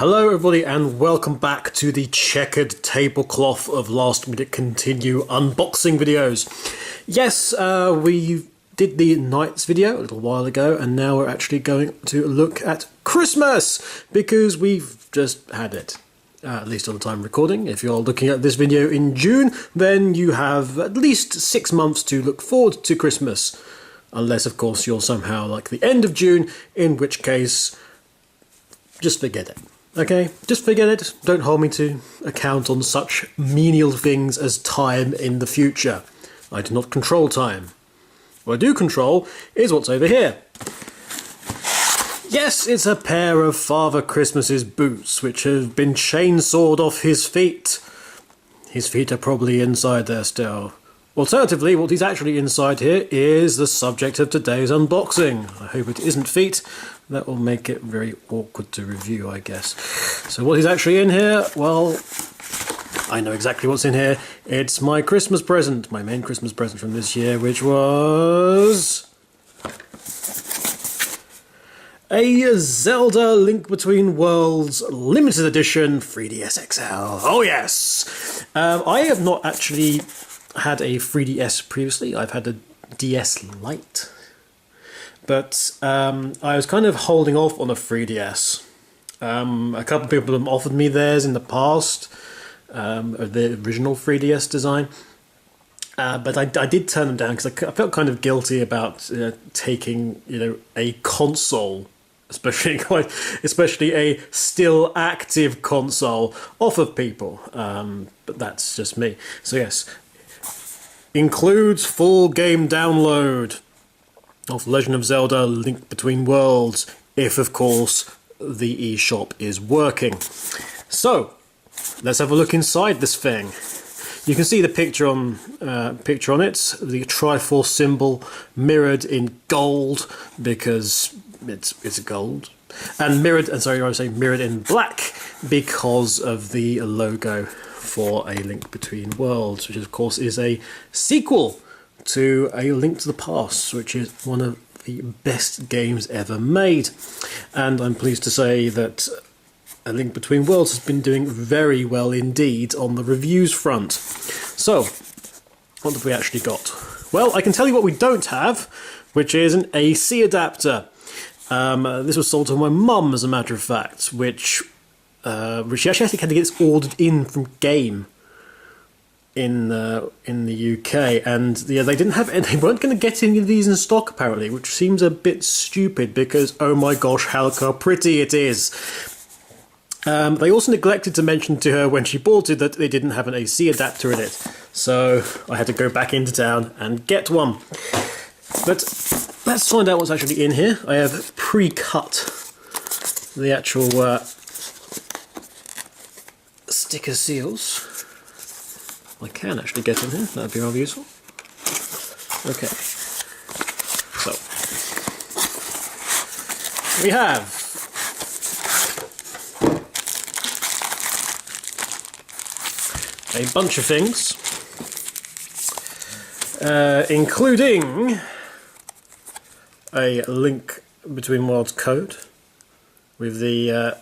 Hello everybody and welcome back to the checkered tablecloth of last minute continue unboxing videos. Yes, we did the Nights video a little while ago and now we're actually going to look at Christmas because we've just had it. At least on the time recording. If you're looking at this video in June, then you have at least 6 months to look forward to Christmas. Unless, of course, you're somehow like the end of June, in which case, just forget it. Okay? Just forget it. Don't hold me to account on such menial things as time in the future. I do not control time. What I do control is what's over here. Yes, it's a pair of Father Christmas's boots, which have been chainsawed off his feet. His feet are probably inside there still. Alternatively, what is actually inside here is the subject of today's unboxing. I hope it isn't feet. That will make it very awkward to review, I guess. So what is actually in here? Well, I know exactly what's in here. It's my Christmas present, my main Christmas present from this year, which was a Zelda Link Between Worlds limited edition 3DS XL. Oh yes! I have not actually had a 3DS previously. I've had a DS Lite. But I was kind of holding off on a 3DS. A couple of people have offered me theirs in the past, the original 3DS design. But I did turn them down because I felt kind of guilty about taking a console, especially a still active console, off of people. But that's just me. So yes, includes full game download of Legend of Zelda Link Between Worlds, if of course the eShop is working. So let's have a look inside this thing. You can see the picture on it, the Triforce symbol mirrored in gold because it's gold, and mirrored in black because of the logo for A Link Between Worlds, which of course is a sequel to A Link to the Past, which is one of the best games ever made. And I'm pleased to say that A Link Between Worlds has been doing very well indeed on the reviews front. So, what have we actually got? Well, I can tell you what we don't have, which is an AC adapter. This was sold to my mum, as a matter of fact, which she actually had to get this ordered in from Game in the UK, and yeah, they weren't going to get any of these in stock apparently, which seems a bit stupid because oh my gosh, how pretty it is. They also neglected to mention to her when she bought it that they didn't have an AC adapter in it, so I had to go back into town and get one. But let's find out what's actually in here. I have pre-cut the actual sticker seals. I can actually get in here, that'd be rather useful. Okay, so we have a bunch of things, including a Link Between Worlds code with the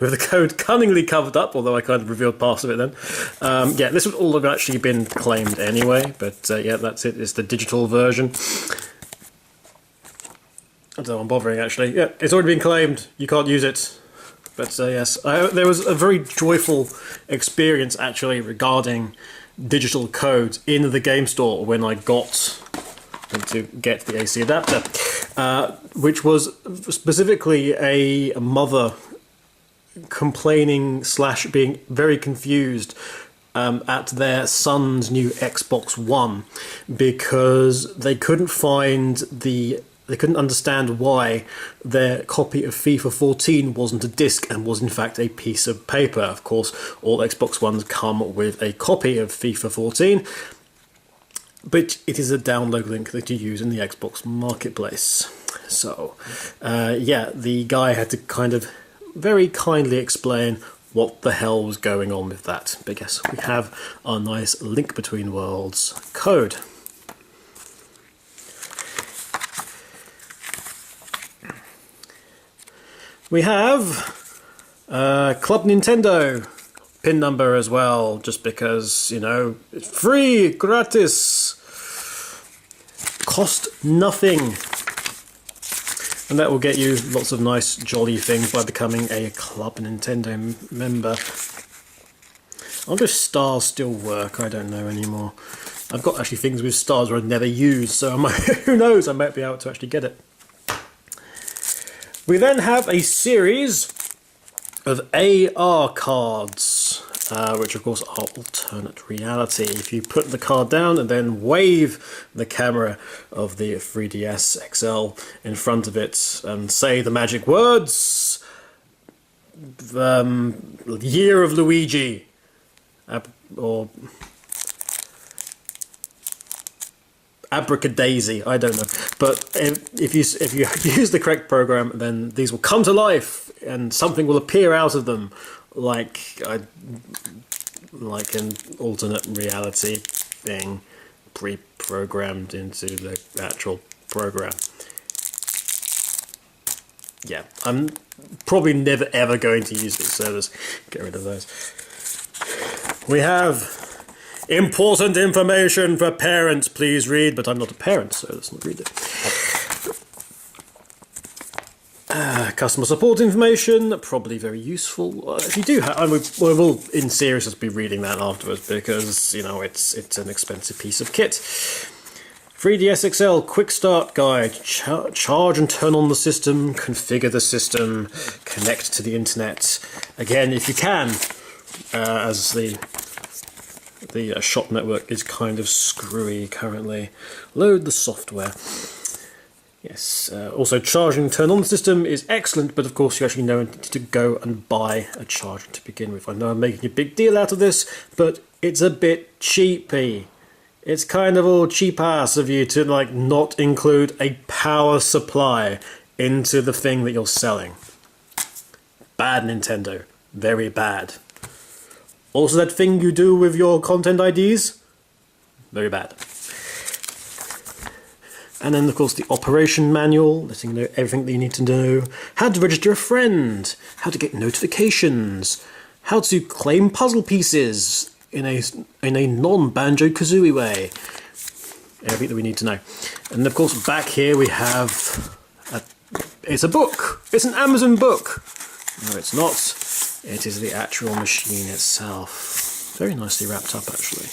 with the code cunningly covered up, although I kind of revealed parts of it then. Yeah, this would all have actually been claimed anyway, but yeah, that's it. It's the digital version. I don't know, I'm bothering actually. Yeah, it's already been claimed. You can't use it. But yes, there was a very joyful experience actually regarding digital codes in the game store when I got to get the AC adapter, which was specifically a mother complaining / being very confused at their son's new Xbox One because they couldn't understand why their copy of FIFA 14 wasn't a disc and was in fact a piece of paper. Of course, all Xbox Ones come with a copy of FIFA 14, but it is a download link that you use in the Xbox Marketplace. So, yeah, the guy had to kind of very kindly explain what the hell was going on with that. But yes, we have our nice Link Between Worlds code. We have Club Nintendo. Pin number as well, just because, you know, it's free, gratis, cost nothing. And that will get you lots of nice, jolly things by becoming a Club Nintendo member. I wonder if stars still work, I don't know anymore. I've got actually things with stars where I've never used, so I might, who knows, I might be able to actually get it. We then have a series of AR cards, which of course are alternate reality. If you put the card down and then wave the camera of the 3DS XL in front of it and say the magic words, Year of Luigi, or Abracadaisy, I don't know. But if you use the correct program, then these will come to life and something will appear out of them, like an alternate reality thing pre-programmed into the actual program. Yeah, I'm probably never ever going to use this, so let's get rid of those. We have important information for parents, please read, but I'm not a parent, so let's not read it. Customer support information, probably very useful. If you do have, we will in seriousness be reading that afterwards because, you know, it's an expensive piece of kit. 3DS XL Quick Start Guide, charge and turn on the system, configure the system, connect to the internet. Again, if you can, as the shop network is kind of screwy currently. Load the software. Yes, also charging turn on the system is excellent, but of course you actually know to go and buy a charger to begin with. I know I'm making a big deal out of this, but it's a bit cheapy. It's kind of all cheap ass of you to like not include a power supply into the thing that you're selling. Bad, Nintendo. Very bad. Also that thing you do with your content IDs? Very bad. And then of course the operation manual, letting you know everything that you need to know. How to register a friend. How to get notifications. How to claim puzzle pieces in a non-Banjo-Kazooie way. Everything that we need to know. And of course back here we have it's a book. It's an Amazon book. No, it's not. It is the actual machine itself. Very nicely wrapped up, actually.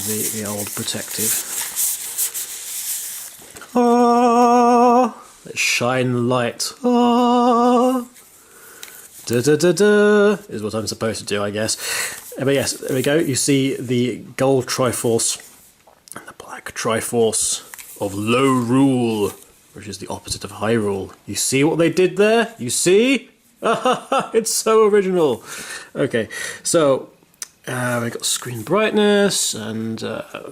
The old protective. Ah, let's shine light. Ah, da da da da is what I'm supposed to do, I guess. But yes, there we go. You see the gold Triforce and the black Triforce of Low Rule, which is the opposite of High Rule. You see what they did there? You see? It's so original. Okay, so we've got screen brightness and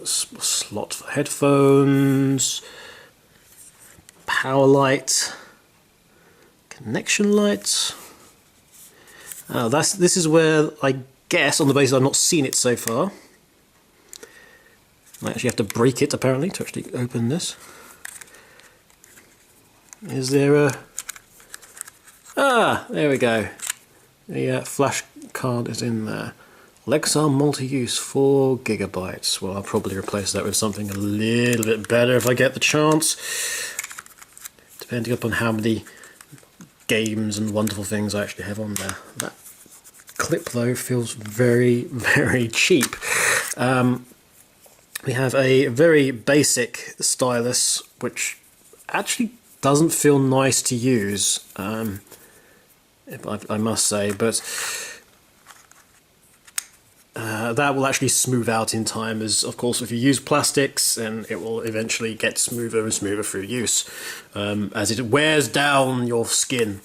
slot for headphones, power light, connection light. This is where I guess, on the basis I've not seen it so far, I actually have to break it apparently to actually open this. Is there a... Ah, there we go. The flash card is in there. Lexar multi-use 4 GB. Well, I'll probably replace that with something a little bit better if I get the chance. Depending upon how many games and wonderful things I actually have on there. That clip though feels very, very cheap. We have a very basic stylus, which actually doesn't feel nice to use. I must say, but that will actually smooth out in time, as of course if you use plastics, and it will eventually get smoother and smoother through use as it wears down your skin.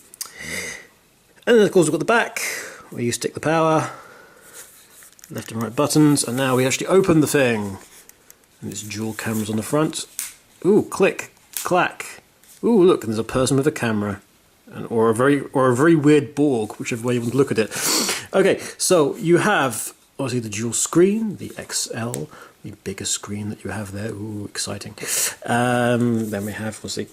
And then of course we've got the back where you stick the power, left and right buttons, and now we actually open the thing, and it's dual cameras on the front. Ooh, click, clack. Ooh, look, and there's a person with a camera. Or a very weird Borg, whichever way you want to look at it. Okay, so you have obviously the dual screen, the XL, the bigger screen that you have there. Ooh, exciting. Then we have obviously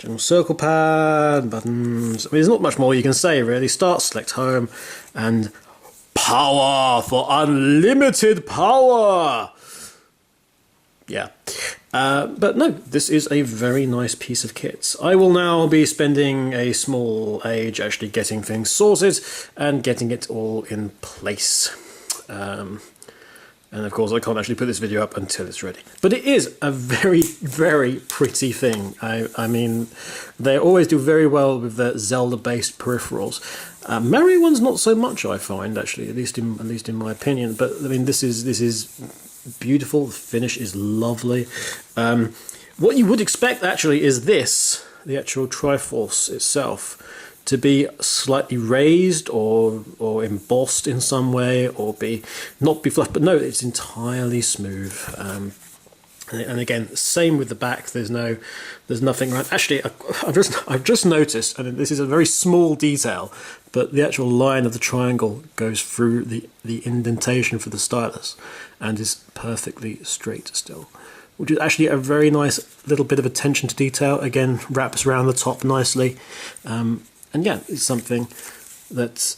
General circle pad, buttons. I mean, there's not much more you can say really. Start, select home, and power for unlimited power. Yeah. But no, this is a very nice piece of kit. I will now be spending a small age actually getting things sorted and getting it all in place. And of course I can't actually put this video up until it's ready. But it is a very, very pretty thing. I mean, they always do very well with the Zelda-based peripherals. Mario ones not so much, I find, actually, at least in my opinion. But I mean, this is beautiful. The finish is lovely. What you would expect actually is this, the actual Triforce itself, to be slightly raised or embossed in some way, or not be fluff. But no, it's entirely smooth. And again, same with the back. There's nothing right. Actually, I've just noticed, and this is a very small detail, but the actual line of the triangle goes through the indentation for the stylus, and is perfectly straight still, which is actually a very nice little bit of attention to detail. Again, wraps around the top nicely, and yeah, it's something that,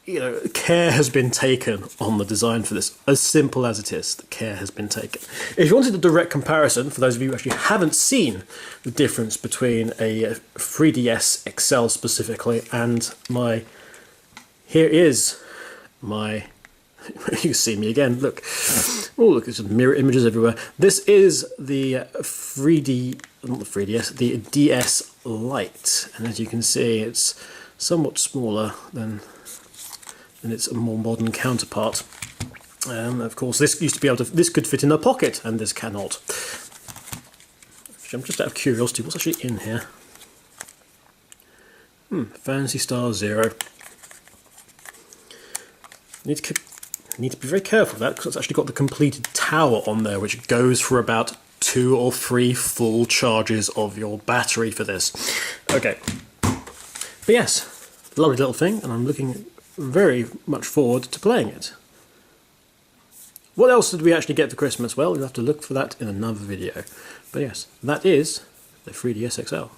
you know, care has been taken on the design for this. As simple as it is, the care has been taken. If you wanted a direct comparison, for those of you who actually haven't seen the difference between a 3DS XL specifically and my... Here is my... You see me again, look. Oh, look, there's some mirror images everywhere. This is the not the 3DS, the DS Lite. And as you can see, it's somewhat smaller than its more modern counterpart. Of course, this used to be able to, this could fit in a pocket, and this cannot. I'm just out of curiosity, what's actually in here? Phantasy Star Zero. Need to be very careful of that, because it's actually got the completed tower on there, which goes for about 2 or 3 full charges of your battery for this. Okay. But yes, lovely little thing, and I'm looking very much forward to playing it. What else did we actually get for Christmas? Well, you'll have to look for that in another video. But yes, that is the 3DS XL.